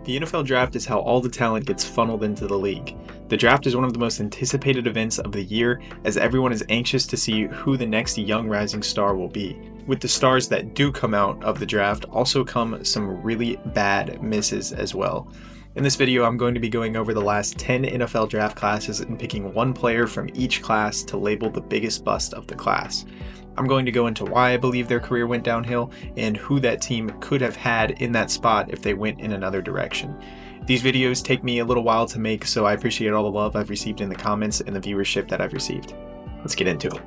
The NFL draft is how all the talent gets funneled into the league. The draft is one of the most anticipated events of the year, as everyone is anxious to see who the next young rising star will be. With the stars that do come out of the draft also come some really bad misses as well. In this video, I'm going to be going over the last 10 NFL draft classes and picking one player from each class to label the biggest bust of the class. I'm going to go into why I believe their career went downhill and who that team could have had in that spot if they went in another direction. These videos take me a little while to make, so I appreciate all the love I've received in the comments and the viewership that I've received. Let's get into it.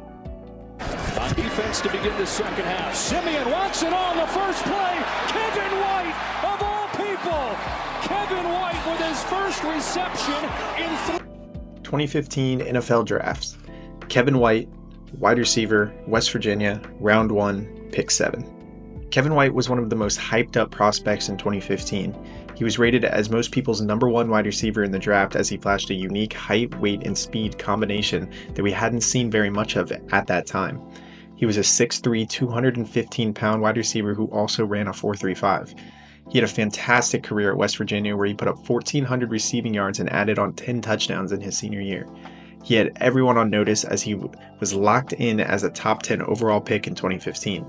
On defense to begin the second half, Simeon wants it on the first play. Kevin White, of all people. Kevin White with his first reception in 2015 NFL drafts. Kevin White, wide receiver, West Virginia, round 1, pick 7. Kevin White was one of the most hyped up prospects in 2015. He was rated as most people's #1 wide receiver in the draft as he flashed a unique height, weight, and speed combination that we hadn't seen very much of at that time. He was a 6'3", 215-pound wide receiver who also ran a 4.35. He had a fantastic career at West Virginia where he put up 1,400 receiving yards and added on 10 touchdowns in his senior year. He had everyone on notice as he was locked in as a top 10 overall pick in 2015.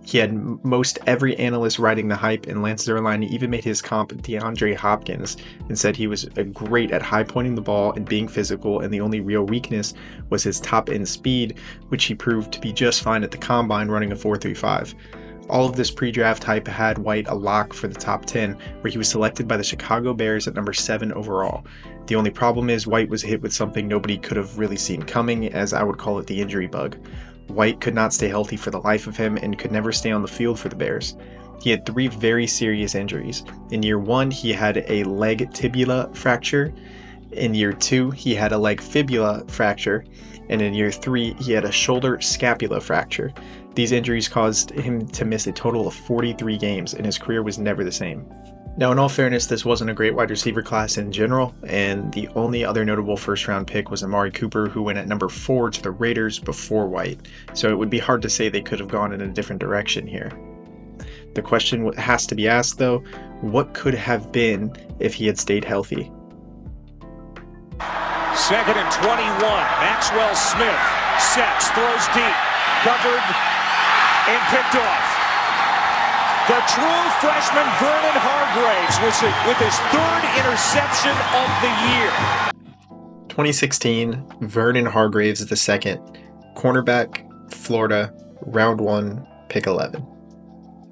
He had most every analyst riding the hype, and Lance Zierlein even made his comp DeAndre Hopkins and said he was great at high pointing the ball and being physical, and the only real weakness was his top end speed, which he proved to be just fine at the combine running a 4.35. All of this pre-draft hype had White a lock for the top 10, where he was selected by the Chicago Bears at number 7 overall. The only problem is White was hit with something nobody could have really seen coming, as I would call it the injury bug. White could not stay healthy for the life of him and could never stay on the field for the Bears. He had 3 very serious injuries. In year 1, he had a leg tibula fracture. In year 2, he had a leg fibula fracture. And in year 3, he had a shoulder scapula fracture. These injuries caused him to miss a total of 43 games, and his career was never the same. Now, in all fairness, this wasn't a great wide receiver class in general, and the only other notable first-round pick was Amari Cooper, who went at number 4 to the Raiders before White, so it would be hard to say they could have gone in a different direction here. The question has to be asked, though, what could have been if he had stayed healthy? 2nd and 21. Maxwell Smith sets, throws deep, covered, and picked off. The true freshman Vernon Hargreaves with his 3rd interception of the year. 2016, Vernon Hargreaves II, cornerback, Florida, round 1, pick 11.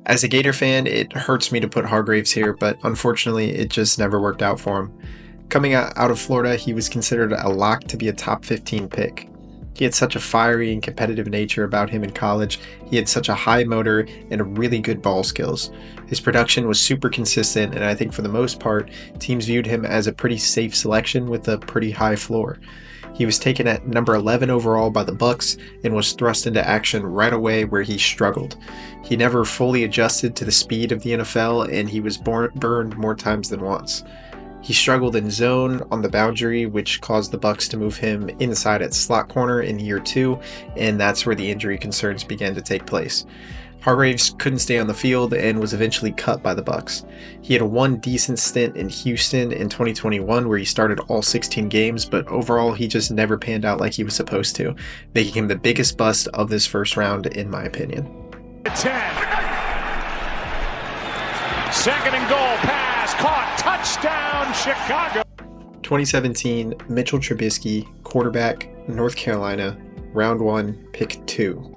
As a Gator fan, it hurts me to put Hargreaves here, but unfortunately it just never worked out for him. Coming out of Florida, he was considered a lock to be a top 15 pick. He had such a fiery and competitive nature about him in college. He had such a high motor and really good ball skills. His production was super consistent, and I think for the most part, teams viewed him as a pretty safe selection with a pretty high floor. He was taken at number 11 overall by the Bucs and was thrust into action right away where he struggled. He never fully adjusted to the speed of the NFL, and he was burned more times than once. He struggled in zone on the boundary, which caused the Bucs to move him inside at slot corner in year 2, and that's where the injury concerns began to take place. Hargreaves couldn't stay on the field and was eventually cut by the Bucs. He had one decent stint in Houston in 2021 where he started all 16 games, but overall he just never panned out like he was supposed to, making him the biggest bust of this first round in my opinion. 10. 2nd and goal, pass, caught, touchdown, Chicago. 2017, Mitch Trubisky, quarterback, North Carolina, round 1, pick 2.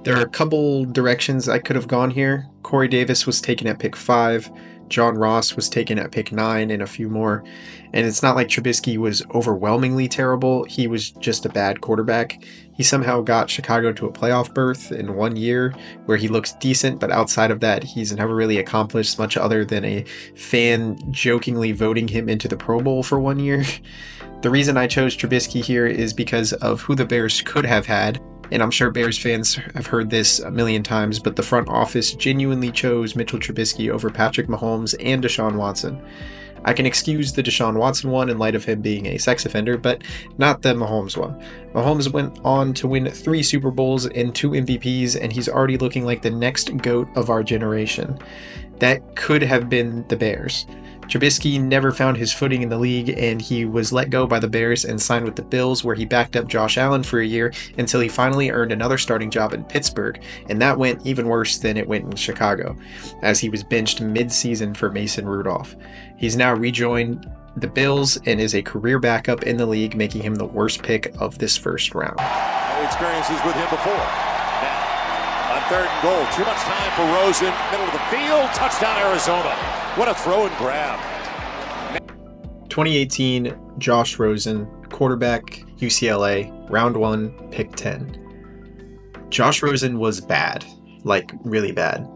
There are a couple directions I could have gone here. Corey Davis was taken at pick 5, John Ross was taken at pick 9, and a few more. And it's not like Trubisky was overwhelmingly terrible, he was just a bad quarterback. He somehow got Chicago to a playoff berth in 1 year where he looks decent, but outside of that, he's never really accomplished much other than a fan jokingly voting him into the Pro Bowl for 1 year. The reason I chose Trubisky here is because of who the Bears could have had, and I'm sure Bears fans have heard this a million times, but the front office genuinely chose Mitchell Trubisky over Patrick Mahomes and Deshaun Watson. I can excuse the Deshaun Watson one in light of him being a sex offender, but not the Mahomes one. Mahomes went on to win 3 Super Bowls and 2 MVPs, and he's already looking like the next GOAT of our generation. That could have been the Bears. Trubisky never found his footing in the league, and he was let go by the Bears and signed with the Bills, where he backed up Josh Allen for a year until he finally earned another starting job in Pittsburgh, and that went even worse than it went in Chicago, as he was benched mid-season for Mason Rudolph. He's now rejoined the Bills and is a career backup in the league, making him the worst pick of this first round. Experiences with him before. Now, on 3rd and goal, too much time for Rosen, middle of the field, touchdown Arizona. What a throw and grab. 2018, Josh Rosen, quarterback, UCLA, round 1, pick 10. Josh Rosen was bad, like really bad.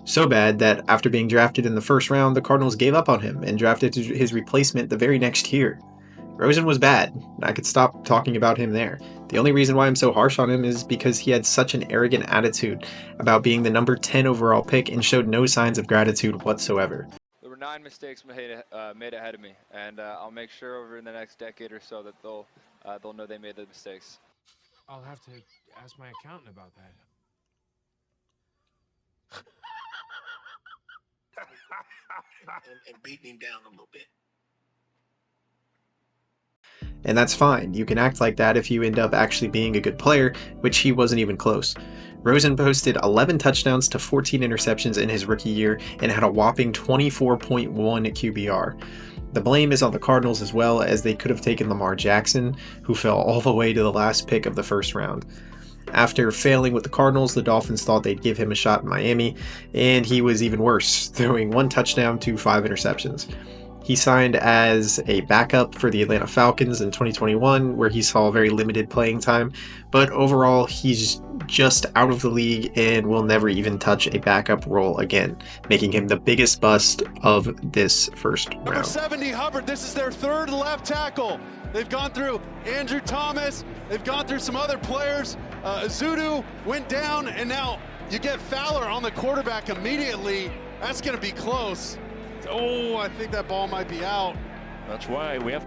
So bad that after being drafted in the first round, the Cardinals gave up on him and drafted his replacement the very next year. Rosen was bad. I could stop talking about him there. The only reason why I'm so harsh on him is because he had such an arrogant attitude about being the number 10 overall pick and showed no signs of gratitude whatsoever. There were 9 mistakes made ahead of me, and I'll make sure over in the next decade or so that they'll know they made the mistakes. I'll have to ask my accountant about that. and beating him down a little bit. And that's fine. You can act like that if you end up actually being a good player, which he wasn't even close. Rosen posted 11 touchdowns to 14 interceptions in his rookie year and had a whopping 24.1 QBR. The blame is on the Cardinals as well, as they could have taken Lamar Jackson, who fell all the way to the last pick of the first round. After failing with the Cardinals, the Dolphins thought they'd give him a shot in Miami, and he was even worse, throwing 1 touchdown to 5 interceptions. He signed as a backup for the Atlanta Falcons in 2021, where he saw very limited playing time, but overall he's just out of the league and will never even touch a backup role again, making him the biggest bust of this first round. Number 70, Hubbard, this is their 3rd left tackle. They've gone through Andrew Thomas, they've gone through some other players. Zudu went down, and now you get Fowler on the quarterback immediately. That's going to be close. Oh, I think that ball might be out. That's why we have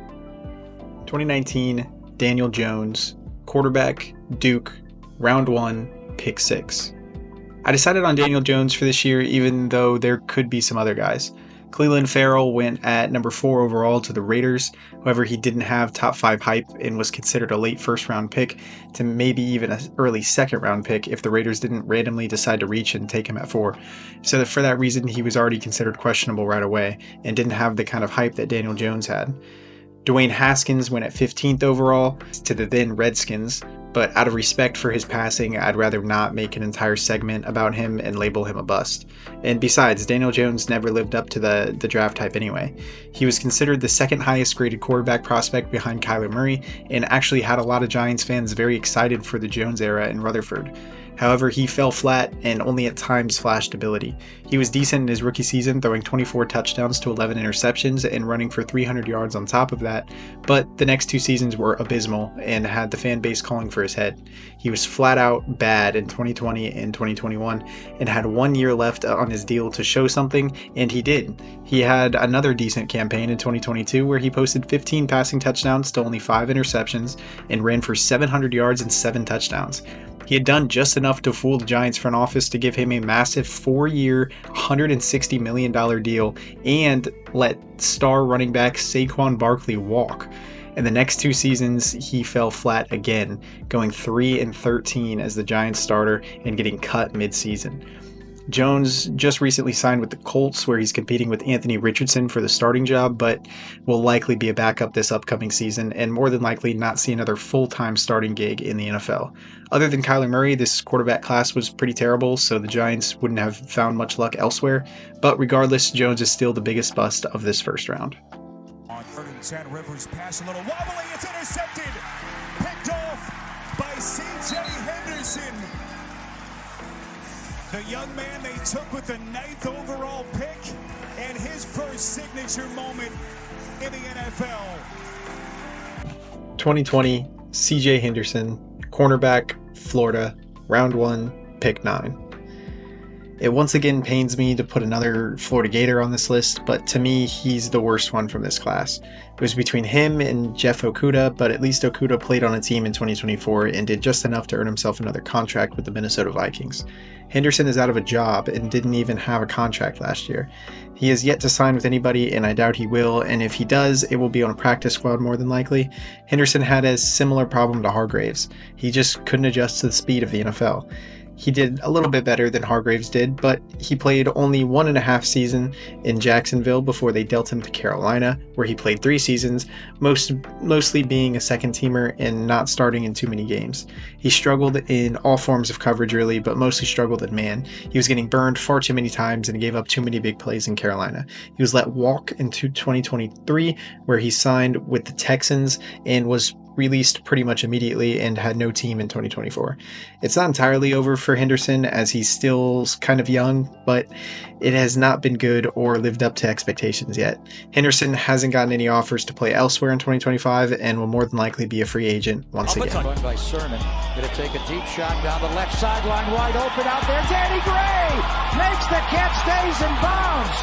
2019, Daniel Jones, quarterback, Duke, round 1, pick 6. I decided on Daniel Jones for this year, even though there could be some other guys. Cleveland Farrell went at number 4 overall to the Raiders. However, he didn't have top 5 hype and was considered a late first round pick to maybe even an early second round pick if the Raiders didn't randomly decide to reach and take him at 4. So for that reason, he was already considered questionable right away and didn't have the kind of hype that Daniel Jones had. Dwayne Haskins went at 15th overall to the then Redskins, but out of respect for his passing, I'd rather not make an entire segment about him and label him a bust. And besides, Daniel Jones never lived up to the draft hype anyway. He was considered the 2nd highest graded quarterback prospect behind Kyler Murray, and actually had a lot of Giants fans very excited for the Jones era in Rutherford. However, he fell flat and only at times flashed ability. He was decent in his rookie season, throwing 24 touchdowns to 11 interceptions and running for 300 yards on top of that, but the next 2 seasons were abysmal and had the fan base calling for his head. He was flat out bad in 2020 and 2021 and had 1 year left on his deal to show something, and he did. He had another decent campaign in 2022 where he posted 15 passing touchdowns to only 5 interceptions and ran for 700 yards and 7 touchdowns. He had done just enough to fool the Giants front office to give him a massive 4-year, $160 million deal and let star running back Saquon Barkley walk. In the next 2 seasons, he fell flat again, going 3-13 as the Giants starter and getting cut mid-season. Jones just recently signed with the Colts, where he's competing with Anthony Richardson for the starting job, but will likely be a backup this upcoming season and more than likely not see another full-time starting gig in the NFL. Other than Kyler Murray, this quarterback class was pretty terrible, so the Giants wouldn't have found much luck elsewhere, but regardless, Jones is still the biggest bust of this first round. On 30, Rivers pass a little wobbly, it's intercepted, picked off by C.J. Henderson. The young man they took with the 9th overall pick and his first signature moment in the NFL. 2020, C.J. Henderson, cornerback, Florida, round 1, pick 9. It once again pains me to put another Florida Gator on this list, but to me, he's the worst one from this class. It was between him and Jeff Okudah, but at least Okudah played on a team in 2024 and did just enough to earn himself another contract with the Minnesota Vikings. Henderson is out of a job and didn't even have a contract last year. He has yet to sign with anybody, and I doubt he will, and if he does, it will be on a practice squad more than likely. Henderson had a similar problem to Hargreaves. He just couldn't adjust to the speed of the NFL. He did a little bit better than Hargreaves did, but he played only 1.5 seasons in Jacksonville before they dealt him to Carolina, where he played 3 seasons, mostly being a second teamer and not starting in too many games. He struggled in all forms of coverage really, but mostly struggled in man. He was getting burned far too many times and gave up too many big plays in Carolina. He was let walk into 2023, where he signed with the Texans and was released pretty much immediately and had no team in 2024. It's not entirely over for Henderson as he's still kind of young, but it has not been good or lived up to expectations yet. Henderson hasn't gotten any offers to play elsewhere in 2025 and will more than likely be a free agent once again. Run by Sermon. Going to take a deep shot down the left sideline, wide open out there. Danny Gray makes the catch, stays in bounds.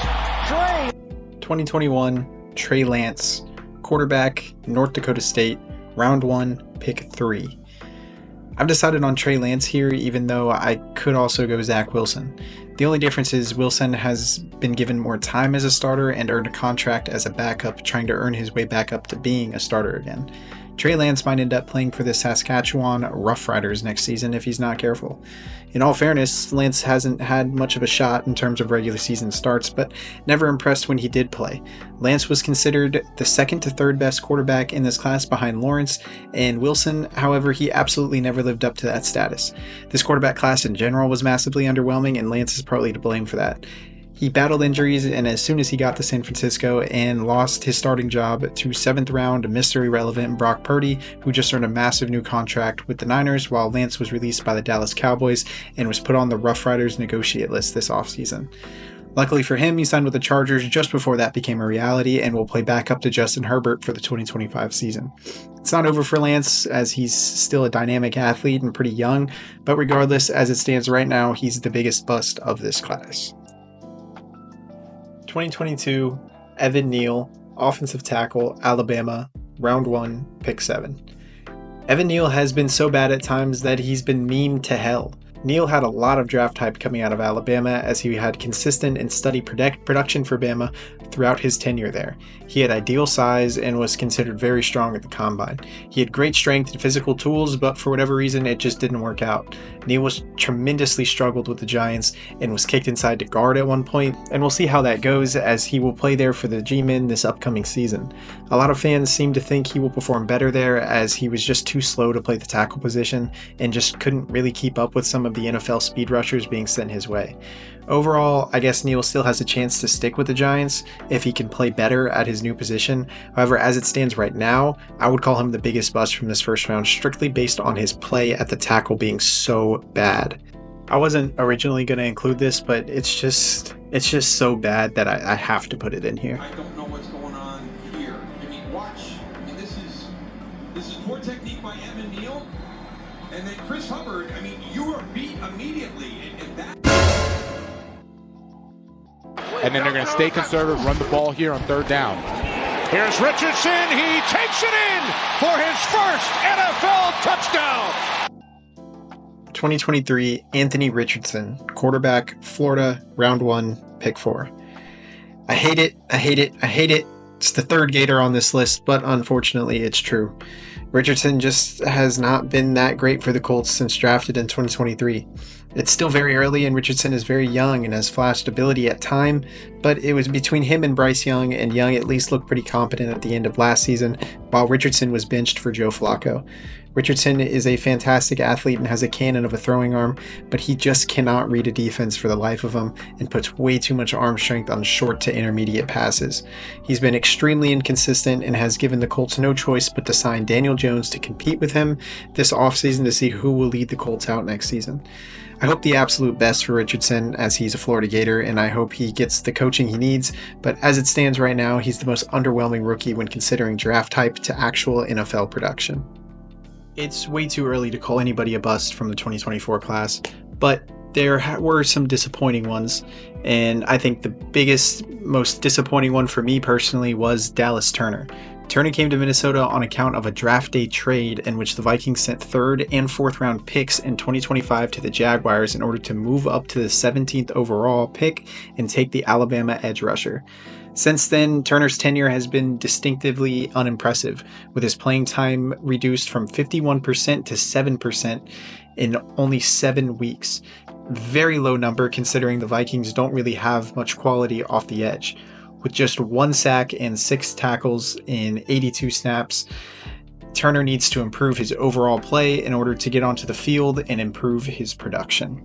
2021, Trey Lance, quarterback, North Dakota State, round 1, pick 3. I've decided on Trey Lance here, even though I could also go Zach Wilson. The only difference is Wilson has been given more time as a starter and earned a contract as a backup, trying to earn his way back up to being a starter again. Trey Lance might end up playing for the Saskatchewan Roughriders next season if he's not careful. In all fairness, Lance hasn't had much of a shot in terms of regular season starts, but never impressed when he did play. Lance was considered the second to third best quarterback in this class behind Lawrence and Wilson. However, he absolutely never lived up to that status. This quarterback class in general was massively underwhelming, and Lance is partly to blame for that. He battled injuries, and as soon as he got to San Francisco and lost his starting job to 7th round mystery relevant Brock Purdy, who just earned a massive new contract with the Niners, while Lance was released by the Dallas Cowboys and was put on the Rough Riders negotiate list this offseason. Luckily for him, he signed with the Chargers just before that became a reality and will play back up to Justin Herbert for the 2025 season. It's not over for Lance, as he's still a dynamic athlete and pretty young, but regardless, as it stands right now, he's the biggest bust of this class. 2022, Evan Neal, offensive tackle, Alabama, round 1, pick 7. Evan Neal has been so bad at times that he's been memed to hell. Neal had a lot of draft hype coming out of Alabama as he had consistent and steady production for Bama throughout his tenure there. He had ideal size and was considered very strong at the combine. He had great strength and physical tools, but for whatever reason it just didn't work out. Neal was tremendously struggled with the Giants and was kicked inside to guard at one point, and we'll see how that goes as he will play there for the G-Men this upcoming season. A lot of fans seem to think he will perform better there as he was just too slow to play the tackle position and just couldn't really keep up with some of the NFL speed rushers being sent his way. Overall, I guess Neal still has a chance to stick with the Giants if he can play better at his new position. However, as it stands right now, I would call him the biggest bust from this first round strictly based on his play at the tackle being so bad. I wasn't originally going to include this, but it's just so bad that I have to put it in here. I don't know what's going on here. I mean, watch. I mean, this is poor technique by Evan Neal, and then Chris Hubbard. I mean, you were beat immediately, and that. And then they're going to stay conservative, run the ball here on 3rd down. Here's Richardson. He takes it in for his first NFL touchdown. 2023, Anthony Richardson, quarterback, Florida, round 1, pick 4. I hate it. It's the 3rd Gator on this list, but unfortunately it's true. Richardson just has not been that great for the Colts since drafted in 2023. It's still very early and Richardson is very young and has flashed ability at time, but it was between him and Bryce Young, and Young at least looked pretty competent at the end of last season, while Richardson was benched for Joe Flacco. Richardson is a fantastic athlete and has a cannon of a throwing arm, but he just cannot read a defense for the life of him and puts way too much arm strength on short to intermediate passes. He's been extremely inconsistent and has given the Colts no choice but to sign Daniel Jones to compete with him this offseason to see who will lead the Colts out next season. I hope the absolute best for Richardson as he's a Florida Gator, and I hope he gets the coaching he needs, but as it stands right now, he's the most underwhelming rookie when considering draft type to actual NFL production. It's way too early to call anybody a bust from the 2024 class, but there were some disappointing ones, and I think the biggest, most disappointing one for me personally was Dallas Turner. Turner came to Minnesota on account of a draft day trade in which the Vikings sent 3rd and 4th round picks in 2025 to the Jaguars in order to move up to the 17th overall pick and take the Alabama edge rusher. Since then, Turner's tenure has been distinctively unimpressive, with his playing time reduced from 51% to 7% in only 7 weeks. Very low number considering the Vikings don't really have much quality off the edge. With just 1 sack and 6 tackles in 82 snaps, Turner needs to improve his overall play in order to get onto the field and improve his production.